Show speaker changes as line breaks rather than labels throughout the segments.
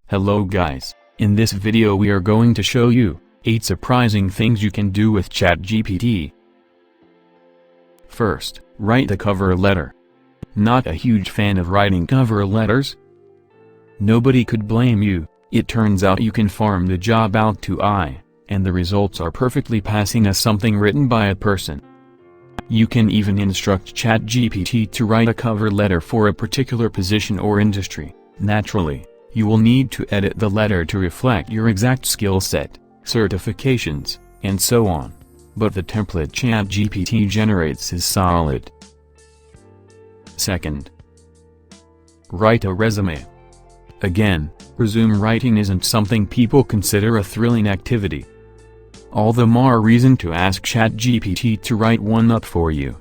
Hello guys, in this video we are going to show you 8 surprising things you can do with ChatGPT. First, write a cover letter. Not a huge fan of writing cover letters? Nobody could blame you. It turns out you can farm the job out to AI, and the results are perfectly passing as something written by a person. You can even instruct ChatGPT to write a cover letter for a particular position or industry. Naturally, you will need to edit the letter to reflect your exact skill set, certifications, and so on. But the template ChatGPT generates is solid. Second, write a resume. Again, resume writing isn't something people consider a thrilling activity. All the more reason to ask ChatGPT to write one up for you.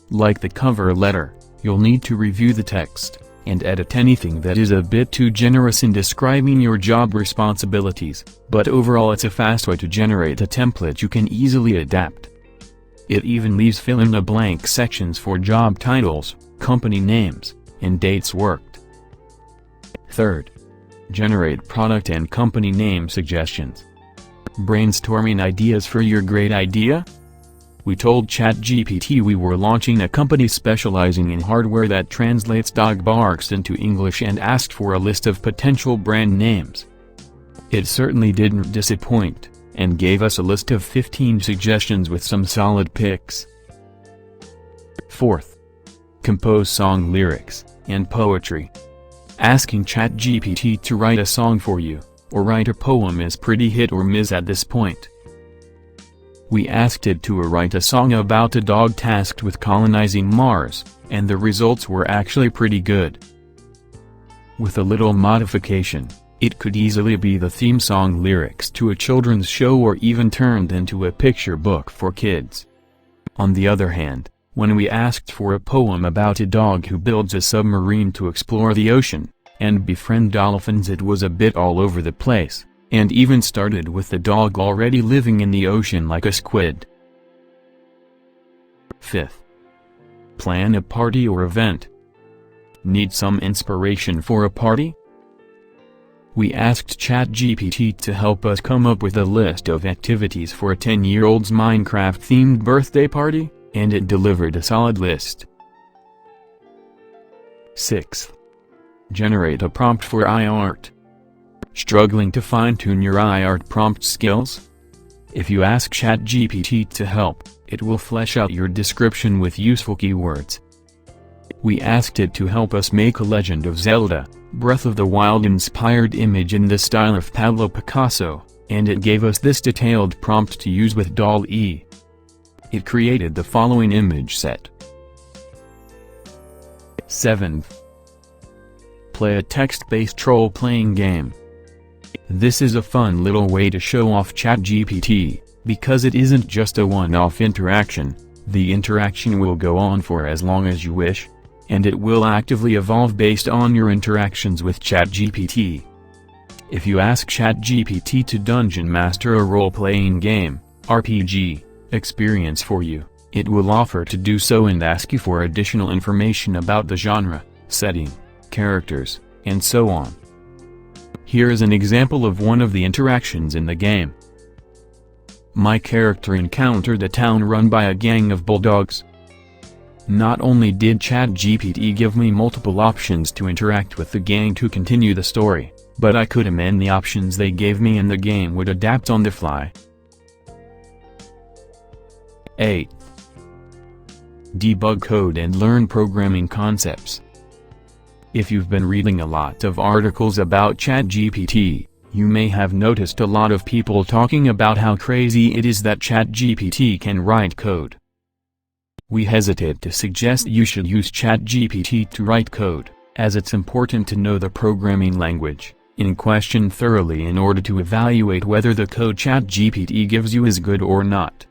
Like the cover letter, you'll need to review the text and edit anything that is a bit too generous in describing your job responsibilities, but overall it's a fast way to generate a template you can easily adapt. It even leaves fill-in-the-blank sections for job titles, company names, and dates worked. Third, generate product and company name suggestions. Brainstorming ideas for your great idea? We told ChatGPT we were launching a company specializing in hardware that translates dog barks into English and asked for a list of potential brand names. It certainly didn't disappoint, and gave us a list of 15 suggestions with some solid picks. Fourth, compose song lyrics and poetry. Asking ChatGPT to write a song for you, or write a poem is pretty hit or miss at this point. We asked it to write a song about a dog tasked with colonizing Mars, and the results were actually pretty good. With a little modification, it could easily be the theme song lyrics to a children's show or even turned into a picture book for kids. On the other hand, when we asked for a poem about a dog who builds a submarine to explore the ocean and befriend dolphins, it was a bit all over the place, and even started with the dog already living in the ocean like a squid. Fifth, plan a party or event. Need some inspiration for a party? We asked ChatGPT to help us come up with a list of activities for a 10-year-old's Minecraft-themed birthday party, and it delivered a solid list. Sixth, generate a prompt for iArt. Struggling to fine-tune your iArt prompt skills? If you ask ChatGPT to help, it will flesh out your description with useful keywords. We asked it to help us make a Legend of Zelda, Breath of the Wild-inspired image in the style of Pablo Picasso, and it gave us this detailed prompt to use with DALL-E. It created the following image set. 7th, play a text-based role-playing game. This is a fun little way to show off ChatGPT, because it isn't just a one-off interaction. The interaction will go on for as long as you wish, and it will actively evolve based on your interactions with ChatGPT. If you ask ChatGPT to dungeon master a role-playing game, RPG, experience for you, it will offer to do so and ask you for additional information about the genre, setting, characters, and so on. Here is an example of one of the interactions in the game. My character encountered a town run by a gang of bulldogs. Not only did ChatGPT give me multiple options to interact with the gang to continue the story, but I could amend the options they gave me and the game would adapt on the fly. 8. Debug code and learn programming concepts. If you've been reading a lot of articles about ChatGPT, you may have noticed a lot of people talking about how crazy it is that ChatGPT can write code. We hesitate to suggest you should use ChatGPT to write code, as it's important to know the programming language in question thoroughly in order to evaluate whether the code ChatGPT gives you is good or not.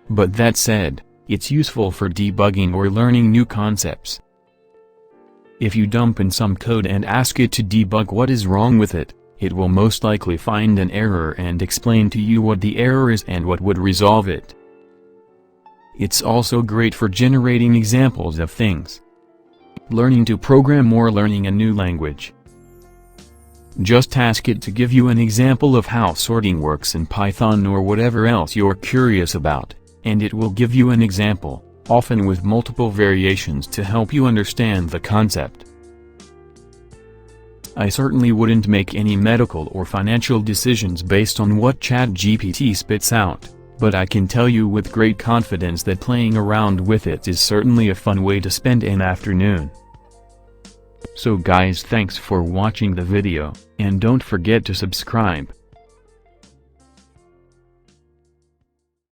But that said, it's useful for debugging or learning new concepts. If you dump in some code and ask it to debug what is wrong with it, it will most likely find an error and explain to you what the error is and what would resolve it. It's also great for generating examples of things. Learning to program or learning a new language. Just ask it to give you an example of how sorting works in Python or whatever else you're curious about, and it will give you an example, often with multiple variations to help you understand the concept. I certainly wouldn't make any medical or financial decisions based on what ChatGPT spits out, but I can tell you with great confidence that playing around with it is certainly a fun way to spend an afternoon. So guys, thanks for watching the video, and don't forget to subscribe.